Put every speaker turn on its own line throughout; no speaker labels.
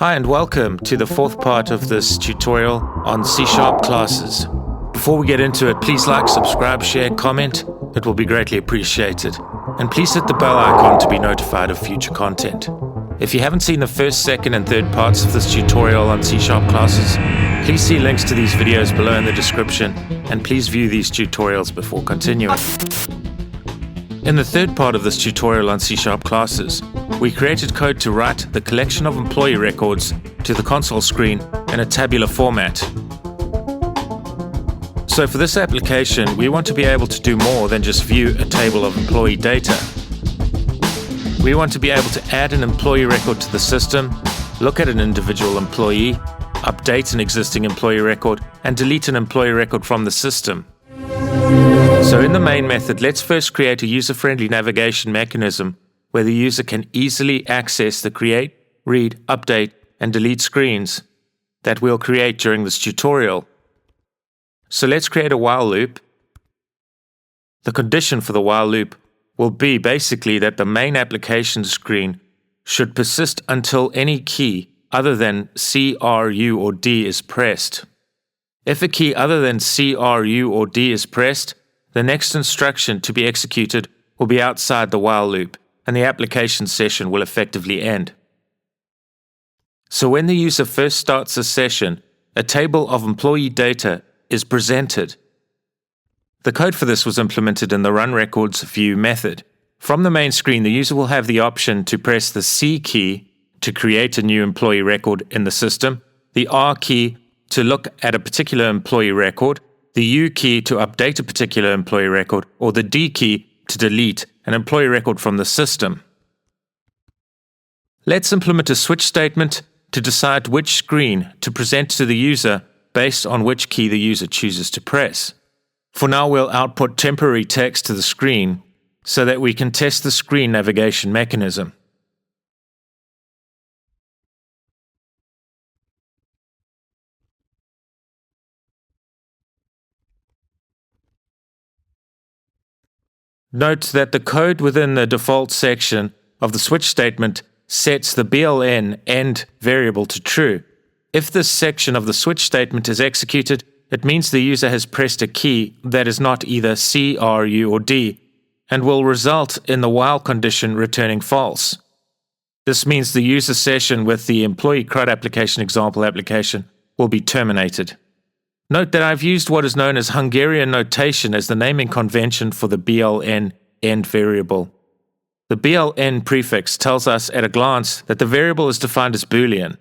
Hi and welcome to the fourth part of this tutorial on C# classes. Before we get into it, please like, subscribe, share, comment. It will be greatly appreciated. And please hit the bell icon to be notified of future content. If you haven't seen the first, second, and third parts of this tutorial on C# classes, please see links to these videos below in the description, and please view these tutorials before continuing. In the third part of this tutorial on C# classes, we created code to write the collection of employee records to the console screen in a tabular format. So for this application, we want to be able to do more than just view a table of employee data. We want to be able to add an employee record to the system, look at an individual employee, update an existing employee record, and delete an employee record from the system. So in the main method, let's first create a user-friendly navigation mechanism where the user can easily access the create, read, update, and delete screens that we'll create during this tutorial. So let's create a while loop. The condition for the while loop will be basically that the main application screen should persist until any key other than C, R, U, or D is pressed. If a key other than C, R, U, or D is pressed, the next instruction to be executed will be outside the while loop, and the application session will effectively end. So when the user first starts a session, a table of employee data is presented. The code for this was implemented in the runRecords method. From the main screen, the user will have the option to press the C key to create a new employee record in the system, the R key to look at a particular employee record, the U key to update a particular employee record, or the D key to delete an employee record from the system. Let's implement a switch statement to decide which screen to present to the user based on which key the user chooses to press. For now, we'll output temporary text to the screen so that we can test the screen navigation mechanism. Note that the code within the default section of the switch statement sets the BLN end variable to true. If this section of the switch statement is executed, it means the user has pressed a key that is not either C, R, U, or D, and will result in the while condition returning false. This means the user session with the employee CRUD application example application will be terminated. Note that I've used what is known as Hungarian notation as the naming convention for the BLN end variable. The BLN prefix tells us at a glance that the variable is defined as Boolean.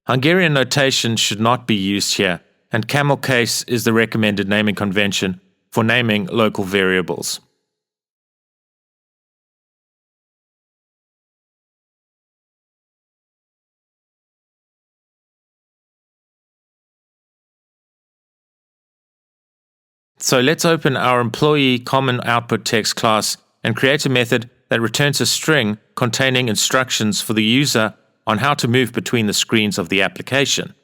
Hungarian notation should not be used here, and camel case is the recommended naming convention for naming local variables. So let's open our employee common output text class and create a method that returns a string containing instructions for the user on how to move between the screens of the application.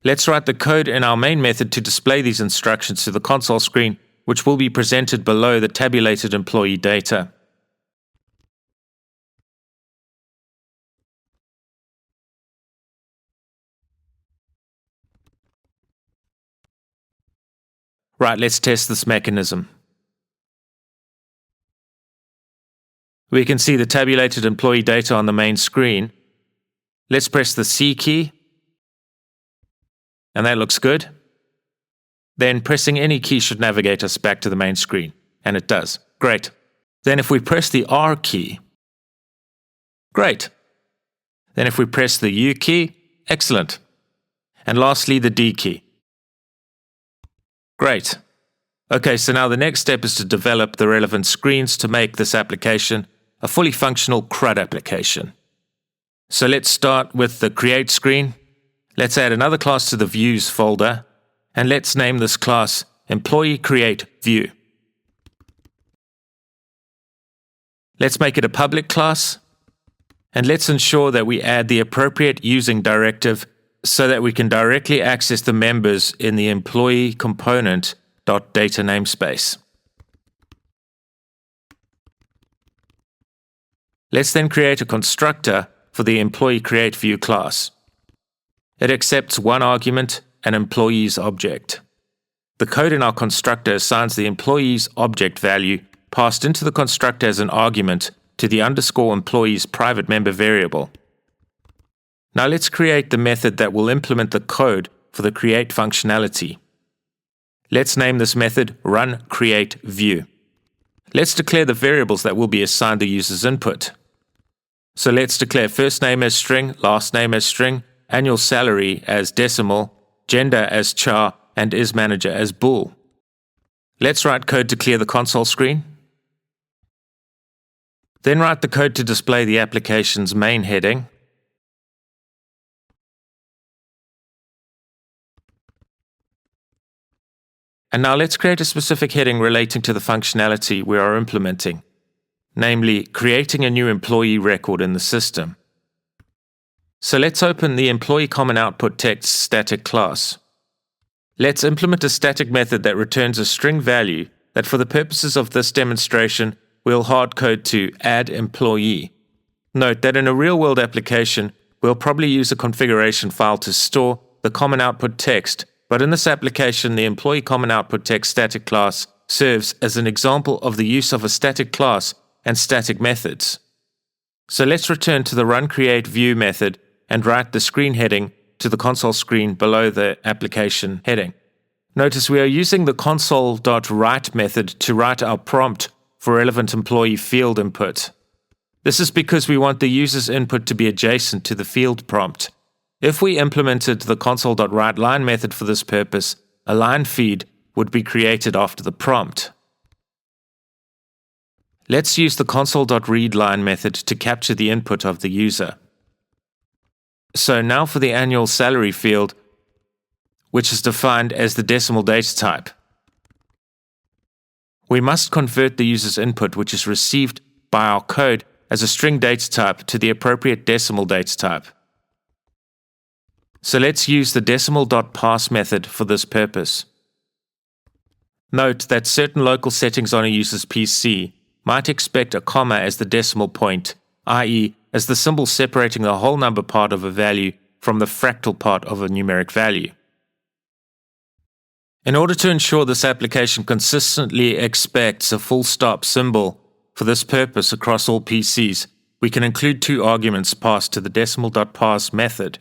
Let's write the code in our main method to display these instructions to the console screen, which will be presented below the tabulated employee data. Right, let's test this mechanism. We can see the tabulated employee data on the main screen. Let's press the C key. And that looks good. Then pressing any key should navigate us back to the main screen. And it does. Great. Then if we press the R key, great. Then if we press the U key, excellent. And lastly, the D key. Great. Okay, so now the next step is to develop the relevant screens to make this application a fully functional CRUD application. So let's start with the create screen. Let's add another class to the views folder, and let's name this class employee create view. Let's make it a public class, and let's ensure that we add the appropriate using directive so that we can directly access the members in the employee component.data namespace. Let's then create a constructor for the employee create view class. It accepts one argument, an employee's object. The code in our constructor assigns the employee's object value passed into the constructor as an argument to the underscore employee's private member variable. Now let's create the method that will implement the code for the create functionality. Let's name this method runCreateView. Let's declare the variables that will be assigned the user's input. So let's declare first name as string, last name as string, annual salary as decimal, gender as char, and isManager as bool. Let's write code to clear the console screen. Then write the code to display the application's main heading. And now let's create a specific heading relating to the functionality we are implementing, namely creating a new employee record in the system. So let's open the employee common output text static class. Let's implement a static method that returns a string value that for the purposes of this demonstration we'll hardcode to add employee. Note that in a real-world application we'll probably use a configuration file to store the common output text, but in this application the employee common output text static class serves as an example of the use of a static class and static methods. So let's return to the runCreateView method and write the screen heading to the console screen below the application heading. Notice we are using the console.write method to write our prompt for relevant employee field input. This is because we want the user's input to be adjacent to the field prompt. If we implemented the console.writeLine method for this purpose, a line feed would be created after the prompt. Let's use the console.readLine method to capture the input of the user. So now for the annual salary field, which is defined as the decimal data type. We must convert the user's input, which is received by our code as a string data type, to the appropriate decimal data type. So let's use the decimal.parse method for this purpose. Note that certain local settings on a user's PC might expect a comma as the decimal point, i.e., as the symbol separating the whole number part of a value from the fractal part of a numeric value. In order to ensure this application consistently expects a full stop symbol for this purpose across all PCs, we can include two arguments passed to the decimal.parse method.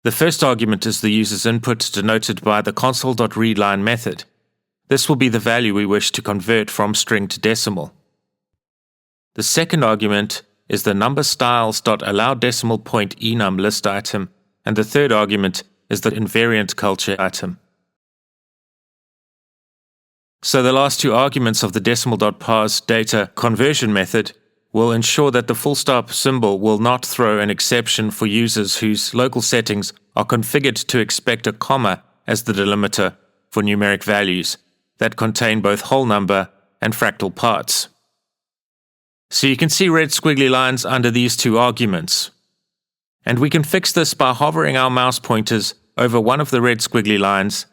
The first argument is the user's input, denoted by the console.readLine method. This will be the value we wish to convert from string to decimal. The second argument is the numberstyles.allowDecimalPointEnum list item, and the third argument is the invariant culture item. So the last two arguments of the decimal.parse data conversion method will ensure that the full stop symbol will not throw an exception for users whose local settings are configured to expect a comma as the delimiter for numeric values that contain both whole number and fractal parts. So you can see red squiggly lines under these two arguments. And we can fix this by hovering our mouse pointers over one of the red squiggly lines,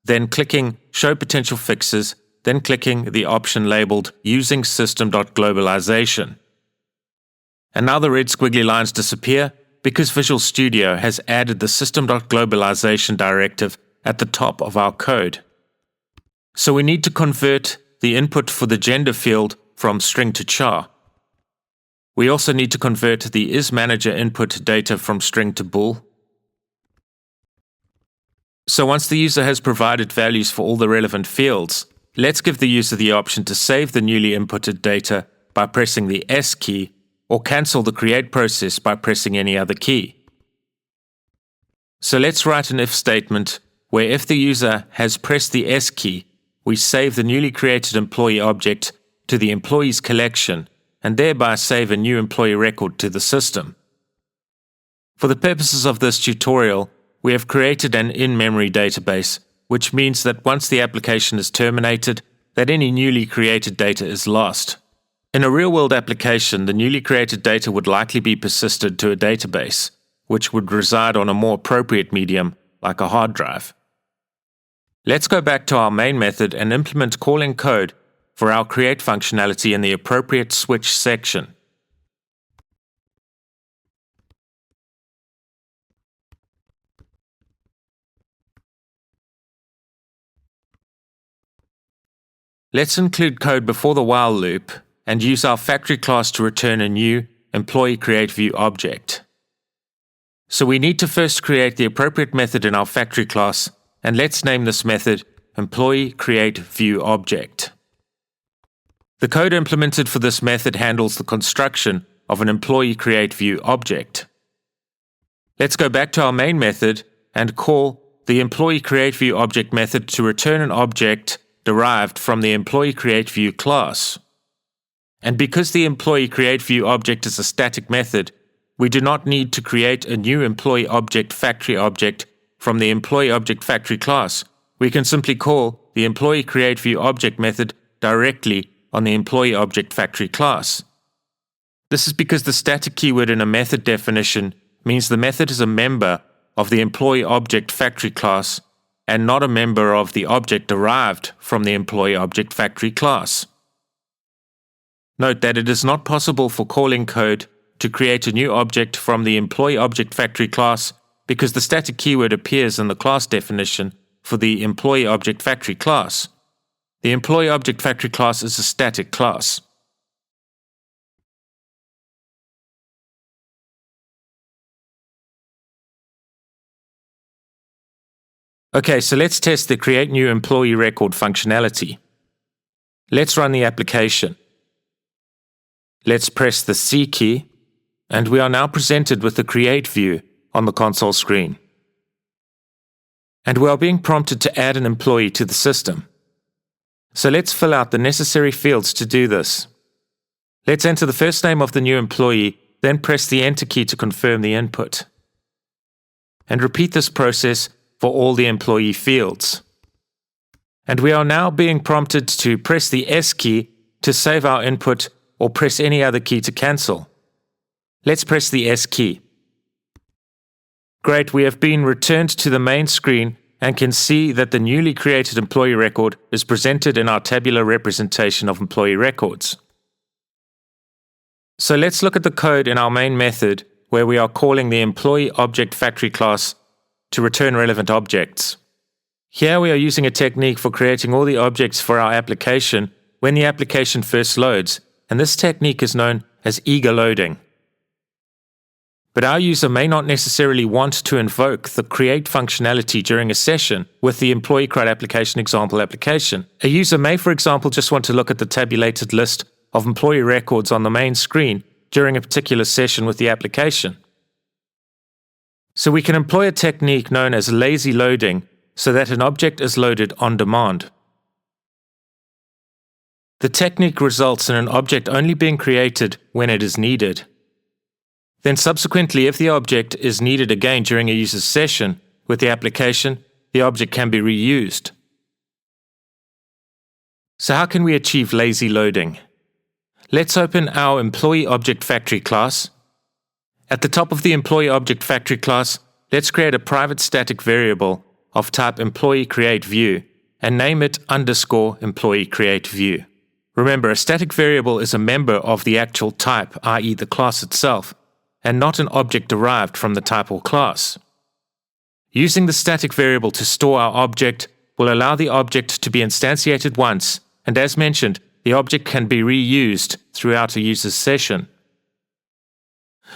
then clicking Show Potential Fixes, then clicking the option labeled Using System.Globalization. And now the red squiggly lines disappear because Visual Studio has added the System.Globalization directive at the top of our code. So we need to convert the input for the gender field from string to char. We also need to convert the isManager input data from string to bool. So once the user has provided values for all the relevant fields, let's give the user the option to save the newly inputted data by pressing the S key, or cancel the create process by pressing any other key. So let's write an if statement where if the user has pressed the S key, we save the newly created employee object to the employees collection and thereby save a new employee record to the system. For the purposes of this tutorial, we have created an in-memory database, which means that once the application is terminated, that any newly created data is lost. In a real-world application, the newly created data would likely be persisted to a database, which would reside on a more appropriate medium, like a hard drive. Let's go back to our main method and implement calling code for our create functionality in the appropriate switch section. Let's include code before the while loop and use our factory class to return a new employee create view object. So we need to first create the appropriate method in our factory class, and let's name this method employee create view object. The code implemented for this method handles the construction of an employee create view object. Let's go back to our main method and call the employee create view object method to return an object derived from the employee create view class. And because the employee create view object is a static method, we do not need to create a new employee object factory object from the employee object factory class. We can simply call the employee create view object method directly on the employee object factory class. This is because the static keyword in a method definition means the method is a member of the employee object factory class and not a member of the object derived from the employee object factory class. Note that it is not possible for calling code to create a new object from the employee object factory class because the static keyword appears in the class definition for the employee object factory class. The employee object factory class is a static class. Okay, so let's test the create new employee record functionality. Let's run the application. Let's press the C key, and we are now presented with the create view on the console screen. And we are being prompted to add an employee to the system. So let's fill out the necessary fields to do this. Let's enter the first name of the new employee, then press the enter key to confirm the input. And repeat this process for all the employee fields. And we are now being prompted to press the S key to save our input or press any other key to cancel. Let's press the S key. Great, we have been returned to the main screen and can see that the newly created employee record is presented in our tabular representation of employee records. So let's look at the code in our main method where we are calling the employee object factory class to return relevant objects. Here we are using a technique for creating all the objects for our application when the application first loads, and this technique is known as eager loading. But our user may not necessarily want to invoke the create functionality during a session with the employee CRUD application example application. A user may, for example, just want to look at the tabulated list of employee records on the main screen during a particular session with the application. So we can employ a technique known as lazy loading so that an object is loaded on demand. The technique results in an object only being created when it is needed. Then subsequently, if the object is needed again during a user's session with the application, the object can be reused. So how can we achieve lazy loading? Let's open our employee object factory class. At the top of the employee object factory class, let's create a private static variable of type employee create view and name it _employee create view. Remember, a static variable is a member of the actual type, i.e. the class itself, and not an object derived from the type or class. Using the static variable to store our object will allow the object to be instantiated once, and as mentioned, the object can be reused throughout a user's session.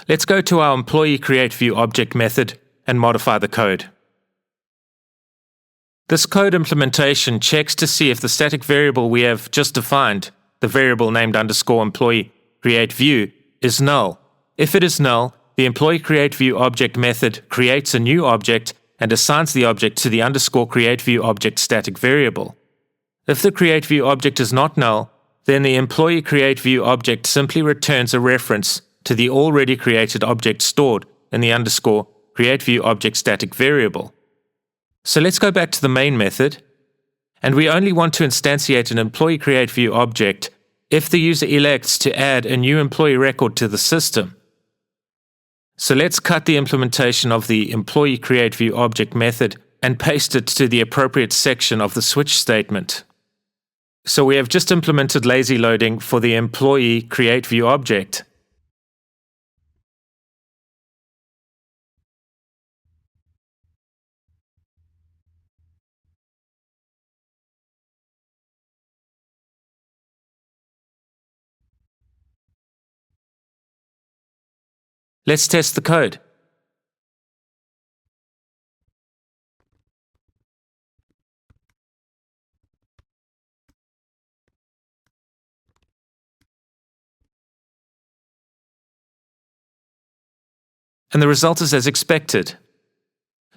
Let's go to our employee create view object method and modify the code. This code implementation checks to see if the static variable we have just defined, the variable named _employee create view, is null. If it is null, the employee create view object method creates a new object and assigns the object to the _create view object static variable. If the create view object is not null, then the employee create view object simply returns a reference to the already created object stored in the _create view object static variable. So let's go back to the main method, and we only want to instantiate an employee create view object if the user elects to add a new employee record to the system. So let's cut the implementation of the employee create view object method and paste it to the appropriate section of the switch statement. So we have just implemented lazy loading for the employee create view object. Let's test the code. And the result is as expected.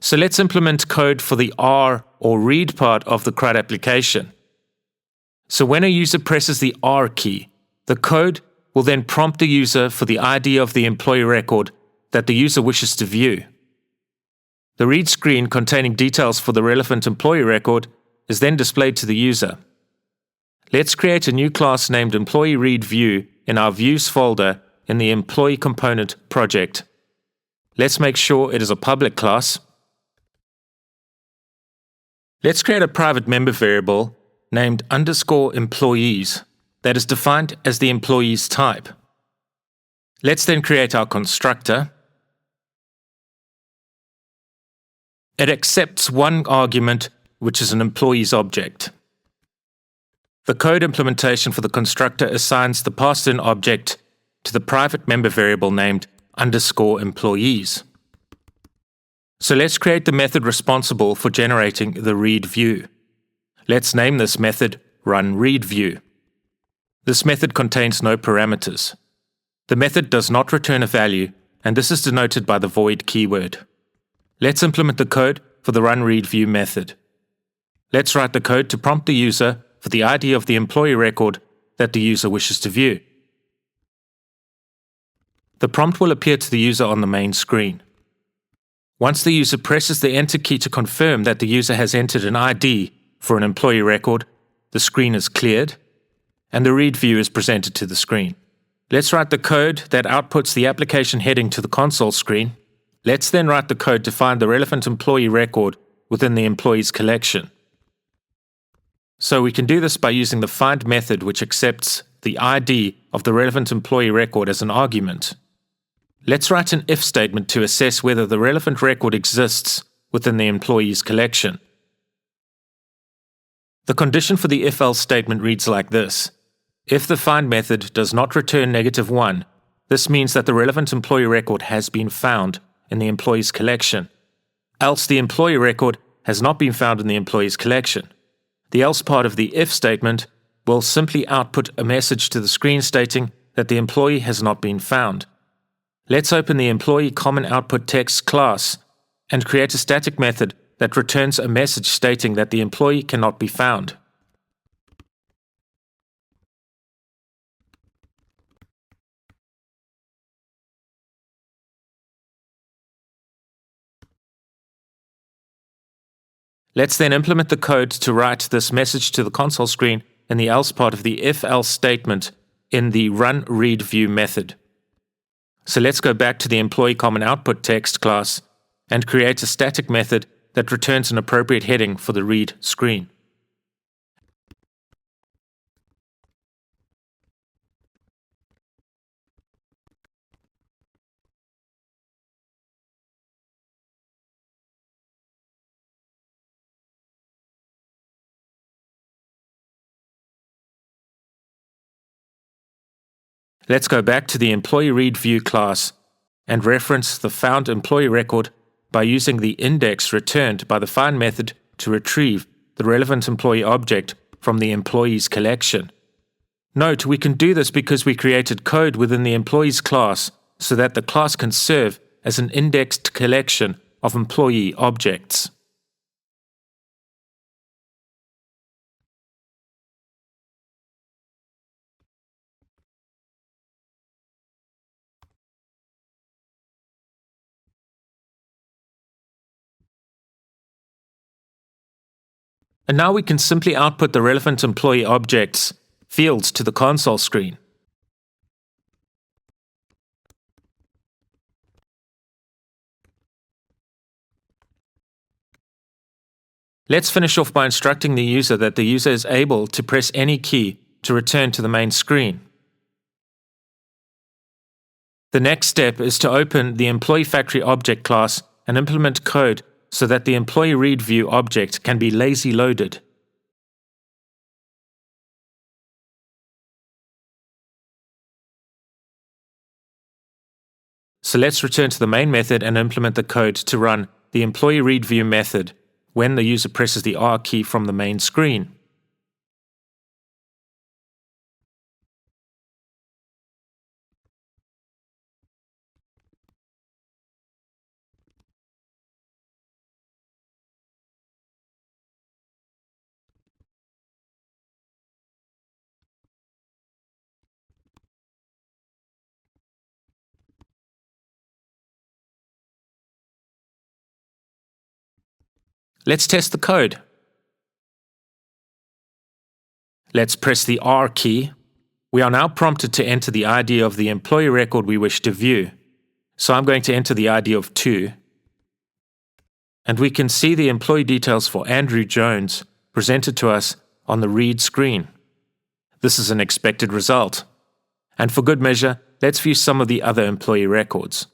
So let's implement code for the R or read part of the CRUD application. So when a user presses the R key, the code will then prompt the user for the ID of the employee record that the user wishes to view. The read screen containing details for the relevant employee record is then displayed to the user. Let's create a new class named Employee Read View in our Views folder in the Employee Component project. Let's make sure it is a public class. Let's create a private member variable named _employees that is defined as the employee's type. Let's then create our constructor. It accepts one argument, which is an employee's object. The code implementation for the constructor assigns the passed-in object to the private member variable named _employees. So let's create the method responsible for generating the read view. Let's name this method runReadView. This method contains no parameters. The method does not return a value, and this is denoted by the void keyword. Let's implement the code for the runReadView method. Let's write the code to prompt the user for the ID of the employee record that the user wishes to view. The prompt will appear to the user on the main screen. Once the user presses the Enter key to confirm that the user has entered an ID for an employee record, the screen is cleared, and the read view is presented to the screen. Let's write the code that outputs the application heading to the console screen. Let's then write the code to find the relevant employee record within the employees collection. So we can do this by using the find method, which accepts the ID of the relevant employee record as an argument. Let's write an if statement to assess whether the relevant record exists within the employees collection. The condition for the if-else statement reads like this. If the find method does not return -1, this means that the relevant employee record has been found in the employees collection. Else the employee record has not been found in the employees collection. The else part of the if statement will simply output a message to the screen stating that the employee has not been found. Let's open the Employee Common Output Text class and create a static method that returns a message stating that the employee cannot be found. Let's then implement the code to write this message to the console screen in the else part of the if-else statement in the runReadView method. So let's go back to the Employee Common Output Text class and create a static method that returns an appropriate heading for the read screen. Let's go back to the Employee Read View class and reference the found employee record by using the index returned by the find method to retrieve the relevant employee object from the employees collection. Note, we can do this because we created code within the employees class so that the class can serve as an indexed collection of employee objects. And now we can simply output the relevant employee objects fields to the console screen. Let's finish off by instructing the user that the user is able to press any key to return to the main screen. The next step is to open the Employee Factory object class and implement code so that the Employee Read View object can be lazy loaded. So let's return to the main method and implement the code to run the Employee Read View method when the user presses the R key from the main screen. Let's test the code. Let's press the R key. We are now prompted to enter the ID of the employee record we wish to view. So I'm going to enter the ID of 2. And we can see the employee details for Andrew Jones presented to us on the read screen. This is an expected result. And for good measure, let's view some of the other employee records.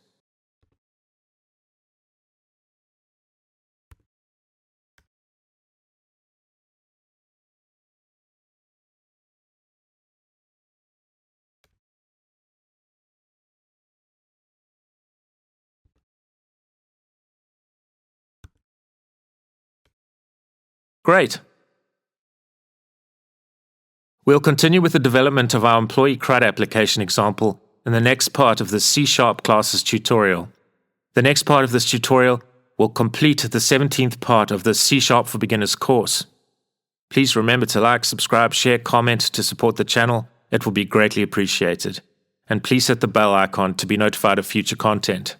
Great. We'll continue with the development of our employee CRUD application example in the next part of the C# classes tutorial. The next part of this tutorial will complete the 17th part of the C# for Beginners course. Please remember to like, subscribe, share, comment to support the channel. It will be greatly appreciated. And please hit the bell icon to be notified of future content.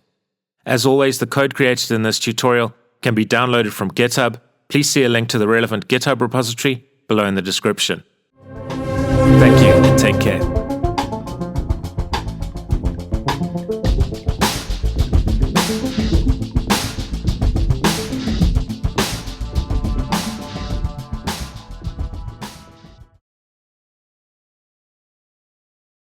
As always, the code created in this tutorial can be downloaded from GitHub. Please see a link to the relevant GitHub repository below in the description. Thank you and take care.